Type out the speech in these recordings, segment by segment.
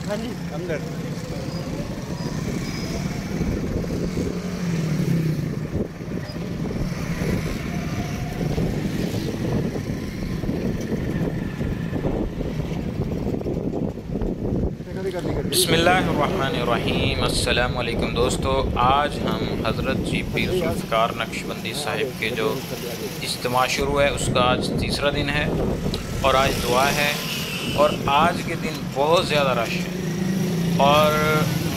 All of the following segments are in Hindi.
हाँ जी अंदर। बिस्मिल्लाहिर्रहमानिर्रहीम। अस्सलाम वालेकुम दोस्तों, आज हम हज़रत जी पीर ज़ुल्फ़िकार नक्शबंदी साहिब के जो इज्तिमा शुरू है उसका आज तीसरा दिन है और आज दुआ है। और आज के दिन बहुत ज़्यादा रश है और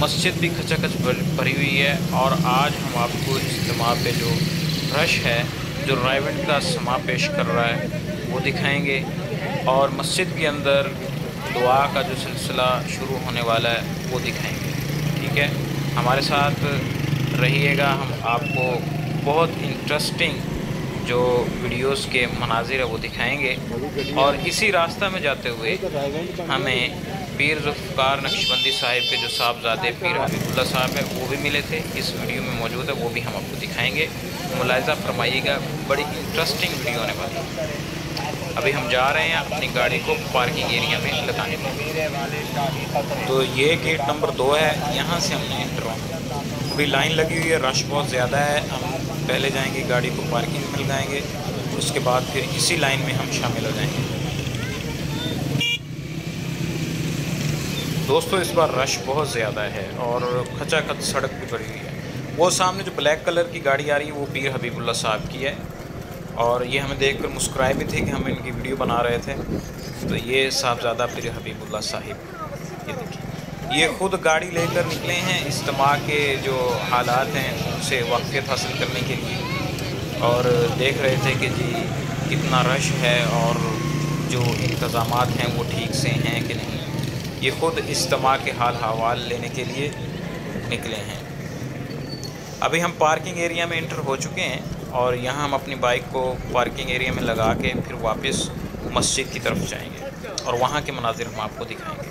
मस्जिद भी खचाखच भरी हुई है। और आज हम आपको इज्तिमा पे जो रश है, जो राइवेंट का समा पेश कर रहा है, वो दिखाएंगे। और मस्जिद के अंदर दुआ का जो सिलसिला शुरू होने वाला है वो दिखाएंगे। ठीक है, हमारे साथ रहिएगा। हम आपको बहुत इंटरेस्टिंग जो वीडियोस के मनाजिर है वो दिखाएंगे। और इसी रास्ता में जाते हुए हमें पीर ज़ुल्फ़िकार नक्शबंदी साहिब के जो साहबजादे पीर हबीबुल्लाह साहब है वो भी मिले थे, इस वीडियो में मौजूद है, वो भी हम आपको दिखाएंगे। मुलाहिज़ा फरमाइएगा, बड़ी इंटरेस्टिंग वीडियो होने वाली है। अभी हम जा रहे हैं अपनी गाड़ी को पार्किंग एरिया में लगाने के लिए। तो ये गेट नंबर 2 है, यहाँ से हमने एंटर होना। अभी लाइन लगी हुई है, रश बहुत ज़्यादा है। हम पहले जाएंगे, गाड़ी को पार्किंग में लगाएंगे, उसके बाद फिर इसी लाइन में हम शामिल हो जाएंगे। दोस्तों, इस बार रश बहुत ज़्यादा है और खचाखच सड़क भी भरी हुई है। वो सामने जो ब्लैक कलर की गाड़ी आ रही है वो पीर हबीबुल्लाह साहब की है और ये हमें देखकर मुस्कुराए भी थे कि हम इनकी वीडियो बना रहे थे। तो ये साहबजादा पीर हबीबुल्लाह साहिब, ये देखिए, ये ख़ुद गाड़ी लेकर निकले हैं इज्तिमा के जो हालात हैं उनसे वाक़फ़ियत हासिल करने के लिए। और देख रहे थे कि जी कितना रश है और जो इंतज़ामात हैं वो ठीक से हैं कि नहीं। ये ख़ुद इज्तिमा के हाल हवाल लेने के लिए निकले हैं। अभी हम पार्किंग एरिया में एंटर हो चुके हैं और यहाँ हम अपनी बाइक को पार्किंग एरिया में लगा के फिर वापस मस्जिद की तरफ जाएंगे और वहाँ के मनाजिर हम आपको दिखाएंगे।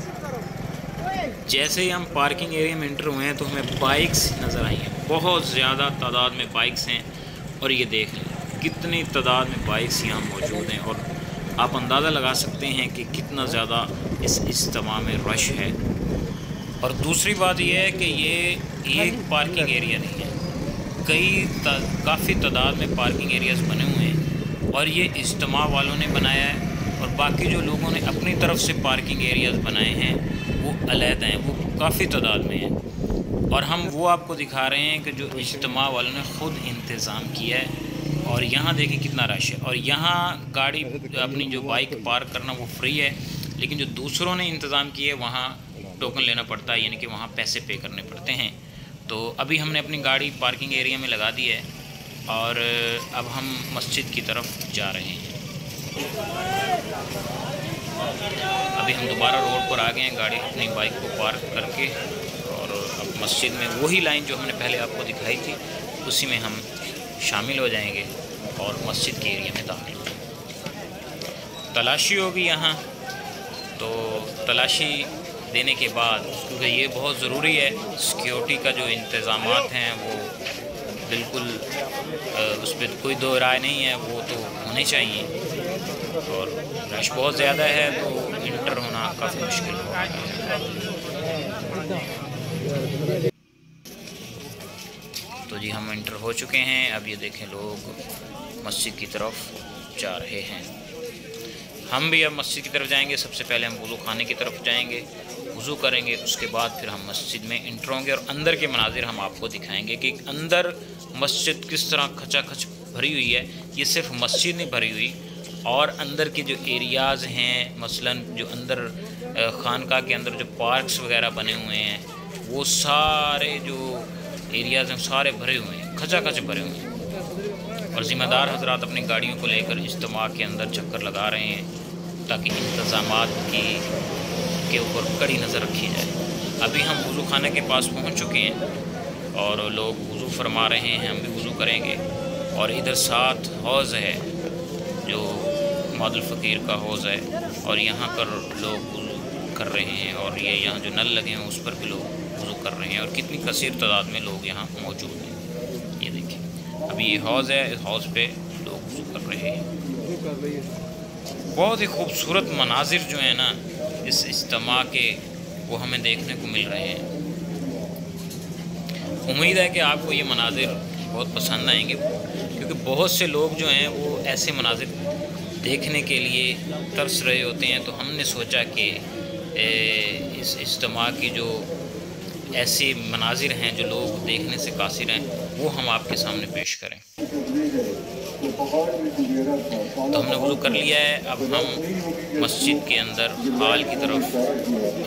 जैसे ही हम पार्किंग एरिया में एंटर हुए हैं तो हमें बाइक्स नज़र आई हैं, बहुत ज़्यादा तादाद में बाइक्स हैं। और ये देख लें कितनी तादाद में बाइक्स यहाँ मौजूद हैं और आप अंदाज़ा लगा सकते हैं कि कितना ज़्यादा इस इज्तिमा में रश है। और दूसरी बात यह है कि ये एक पार्किंग एरिया नहीं है, काफ़ी तादाद में पार्किंग एरियाज़ बने हुए हैं और ये इज्तिमा वालों ने बनाया है। और बाकी जो लोगों ने अपनी तरफ से पार्किंग एरियाज़ बनाए हैं वो अलग हैं, वो काफ़ी तादाद में हैं। और हम वो आपको दिखा रहे हैं कि जो इज्तिमा वालों ने ख़ुद इंतज़ाम किया है। और यहाँ देखिए कितना रश है। और यहाँ गाड़ी अपनी जो बाइक पार्क करना वो फ्री है, लेकिन जो दूसरों ने इंतज़ाम किए वहाँ टोकन लेना पड़ता है, यानी कि वहाँ पैसे पे करने पड़ते हैं। तो अभी हमने अपनी गाड़ी पार्किंग एरिया में लगा दी है और अब हम मस्जिद की तरफ जा रहे हैं। अभी हम दोबारा रोड पर आ गए हैं गाड़ी अपनी बाइक को पार्क करके और अब मस्जिद में वही लाइन जो हमने पहले आपको दिखाई थी उसी में हम शामिल हो जाएंगे और मस्जिद के एरिया में दाखिल होंगे। तलाशी होगी यहाँ, तो तलाशी देने के बाद, क्योंकि ये बहुत ज़रूरी है, सिक्योरिटी का जो इंतज़ामात हैं वो बिल्कुल उस पर कोई दो राय नहीं है, वो तो होने चाहिए। और रश बहुत ज़्यादा है तो इंटर होना काफ़ी मुश्किल होगा। तो जी हम इंटर हो चुके हैं। अब ये देखें लोग मस्जिद की तरफ जा रहे हैं। हम भी अब मस्जिद की तरफ जाएंगे। सबसे पहले हम वज़ू खाने की तरफ जाएंगे, वज़ू करेंगे, उसके बाद फिर हम मस्जिद में इंटर होंगे और अंदर के मनाजिर हम आपको दिखाएंगे कि अंदर मस्जिद किस तरह खचाखच भरी हुई है। ये सिर्फ मस्जिद नहीं भरी हुई, और अंदर के जो एरियाज़ हैं, मसलन जो अंदर खानका के अंदर जो पार्क्स वगैरह बने हुए हैं वो सारे जो एरियाज़ हैं सारे भरे हुए हैं, खचाखच भरे हुए हैं। और ज़िम्मेदार हजरात अपनी गाड़ियों को लेकर इज्तिमा के अंदर चक्कर लगा रहे हैं ताकि इंतज़ामात के ऊपर कड़ी नज़र रखी जाए। अभी हम वज़ू खाने के पास पहुंच चुके हैं और लोग वज़ू फरमा रहे हैं, हम भी वज़ू करेंगे। और इधर साथ हौज़ है जो मादुल फ़कीर का हौज़ है और यहाँ पर लोग वज़ू कर रहे हैं और ये यहाँ जो नल लगे हैं उस पर भी लोग वज़ू कर रहे हैं और कितनी कसीर तादाद में लोग यहाँ मौजूद हैं। ये देखिए अभी ये हौज़ है, इस हौज़ पे लोग वज़ू कर रहे हैं। बहुत ही खूबसूरत मनाजिर जो है ना इस इज्तिमा के वो हमें देखने को मिल रहे हैं। उम्मीद है कि आपको ये मनाजिर बहुत पसंद आएंगे, क्योंकि बहुत से लोग जो हैं वो ऐसे मनाजिर देखने के लिए तरस रहे होते हैं। तो हमने सोचा कि इस इज्तिमा की जो ऐसे मनाजिर हैं जो लोग देखने से कासिर हैं, वो हम आपके सामने पेश करें। तो हमने वुज़ू कर लिया है। अब हम मस्जिद के अंदर हॉल की तरफ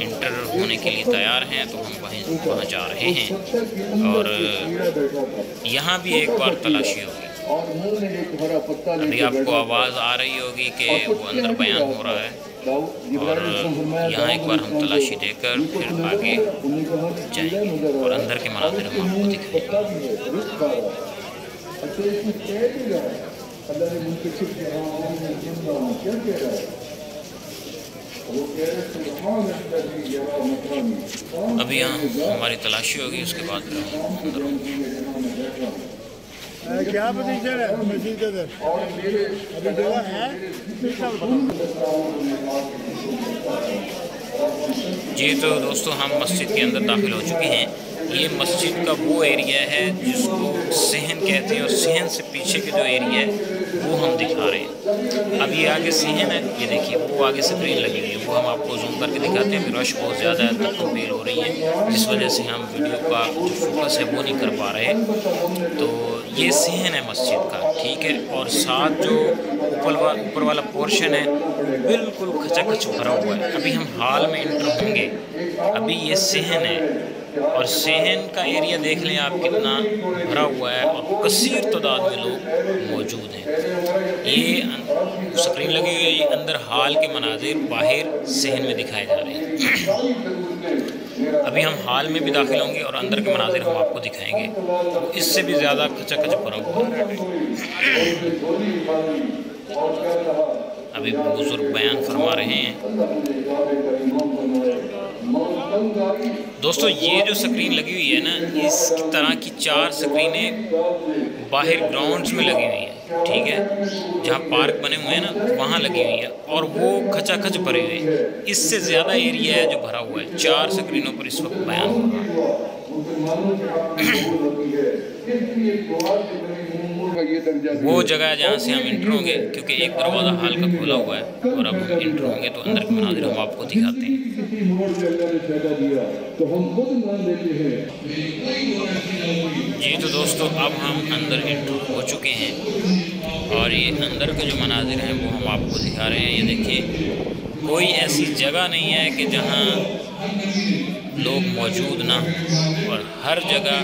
इंटर होने के लिए तैयार हैं। तो हम वहाँ जा रहे हैं और यहाँ भी एक बार तलाशी होगी। अभी आपको आवाज़ आ रही होगी कि वो अंदर बयान हो रहा है, और यहाँ एक बार हम तलाशी देकर फिर आगे जाएंगे और अंदर के मनाज़िर हम आपको दिखाएंगे। अभी यहाँ हमारी तलाशी होगी, उसके बाद फिर अंदर क्या पोजीशन है मस्जिद के अंदर? अभी जगह है? जी तो दोस्तों, हम मस्जिद के अंदर दाखिल हो चुके हैं। ये मस्जिद का वो एरिया है जिसको सहन कहते हैं, और सहन से पीछे के जो एरिया है वो हम दिखा रहे हैं। अब ये आगे सहन है, ये देखिए वो आगे स्क्रीन लगी हुई है, वो हम आपको जूम करके दिखाते हैं। रश बहुत ज़्यादा है, तकलीफ भीड़ हो रही है, जिस वजह से हम वीडियो का जो फोकस है वो नहीं कर पा रहे। तो ये सहन है मस्जिद का, ठीक है। और साथ जो ऊपर वाला पोर्शन है बिल्कुल खचाखच भरा हुआ है। अभी हम हॉल में इंटर होंगे। अभी ये सहन है, और सहन का एरिया देख लें आप कितना भरा हुआ है, और कसीर तादाद में लोग मौजूद हैं। ये स्क्रीन लगी हुई है, ये अंदर हॉल के मनाजिर बाहर सहन में दिखाए जा रहे हैं। अभी हम हॉल में भी दाखिल होंगे और अंदर के मनाजिर हम आपको दिखाएंगे। तो इससे भी ज़्यादा खचाखच भरा हुआ है। अभी बुजुर्ग बयान फरमा रहे हैं। दोस्तों, ये जो स्क्रीन लगी हुई है ना, इस तरह की 4 स्क्रीनें बाहर ग्राउंड्स में लगी हुई हैं, ठीक है। जहाँ पार्क बने हुए हैं ना, वहाँ लगी हुई है, और वो खचाखच भरे हुए हैं। इससे ज़्यादा एरिया है जो भरा हुआ है। 4 स्क्रीनों पर इस वक्त बयान हो रहा है। वो जगह है जहाँ से हम इंटर होंगे, क्योंकि एक दरवाज़ा हॉल का खोला हुआ है, और अब हम इंटर होंगे तो अंदर के मनाजिर हम आपको दिखाते हैं। जी तो दोस्तों, अब हम अंदर इंटर हो चुके हैं, और ये अंदर के जो मनाजिर हैं वो हम आपको दिखा रहे हैं। ये देखिए, कोई ऐसी जगह नहीं है कि जहाँ लोग मौजूद ना हो, और हर जगह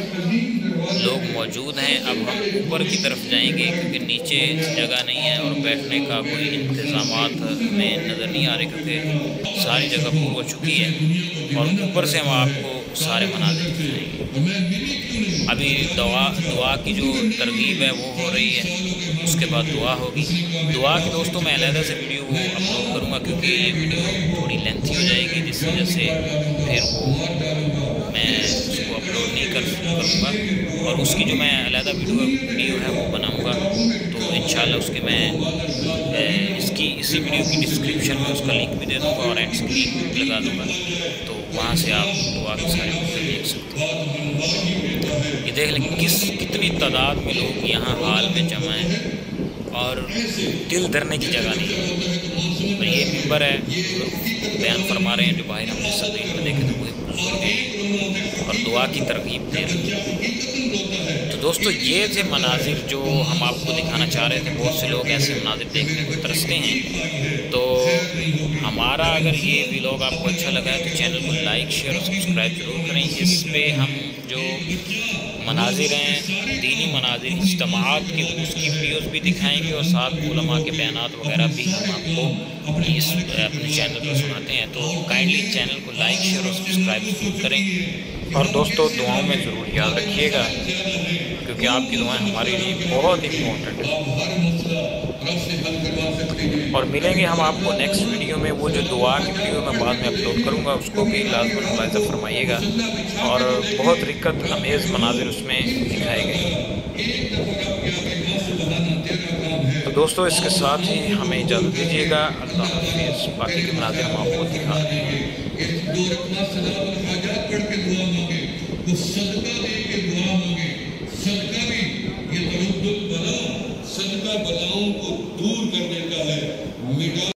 लोग मौजूद हैं। अब हम ऊपर की तरफ जाएंगे, क्योंकि नीचे जगह नहीं है और बैठने का कोई इंतज़ामात हमें नज़र नहीं आ रहे, क्योंकि सारी जगह पूरी हो चुकी है। और ऊपर से हम आपको सारे मनाज़िर दिखाएंगे। अभी दुआ की जो तरगीब है वो हो रही है, उसके बाद दुआ होगी। दुआ की दोस्तों मैं अलग से वीडियो वो अपलोड करूँगा, क्योंकि ये वीडियो थोड़ी लेंथी हो जाएगी, जिस वजह से फिर वो मैं उसको अपलोड नहीं करूँगा, और उसकी जो मैं अलग वीडियो है वो बनाऊँगा। तो इंशाल्लाह उसके मैं इसी वीडियो की डिस्क्रिप्शन में उसका लिंक भी दे दूँगा, और एंड स्क्रीन भी लगा दूँगा। तो वहाँ से आप दुआ के सारे वीडियो देख सकते हैं। ये देख लें कितनी तादाद में लोग यहाँ हाल में जमा हैं, और दिल धरने की जगह नहीं है। और ये मिंबर है, बयान फरमा रहे हैं, जो बाहर हमने स्क्रीन में देखे थे वही बुजुर्ग हैं, और दुआ की तरगीब दे रहे हैं। तो दोस्तों, ये थे मनाजिर जो हम आपको दिखाना चाह रहे थे। बहुत से लोग ऐसे मनाजिर देखने को तरसते हैं। तो हमारा अगर ये व्लॉग आपको अच्छा लगा है तो चैनल को लाइक, शेयर और सब्सक्राइब जरूर करें। इस पर हम जो मनाजिर हैं, दीनी मनाजिर, इज्तिमाअत की, उसकी वीडियोस भी दिखाएंगे, और साथ उलमा के बयानात वगैरह भी हम आपको इस अपने चैनल पर सुनाते हैं। तो काइंडली चैनल को लाइक, शेयर और सब्सक्राइब जरूर करें। और दोस्तों, दुआओं में ज़रूर याद रखिएगा, क्योंकि आपकी दुआएं हमारे लिए बहुत इम्पोर्टेंट है। और मिलेंगे हम आपको नेक्स्ट वीडियो में। वो जो दुआ की वीडियो मैं बाद में अपलोड करूँगा, उसको भी लाज़िम मुलाहिज़ा फरमाइएगा, और बहुत रिक्कत अमेज़ मनाजिर उसमें दिखाए गए। दोस्तों इसके साथ ही हमें इजाज़त दीजिएगा। अल्लाह हाफ़िज़। बाकी के मनाज़िर हम आपको दिखा रहे हैं। सदका बलाओं को दूर कर देता है।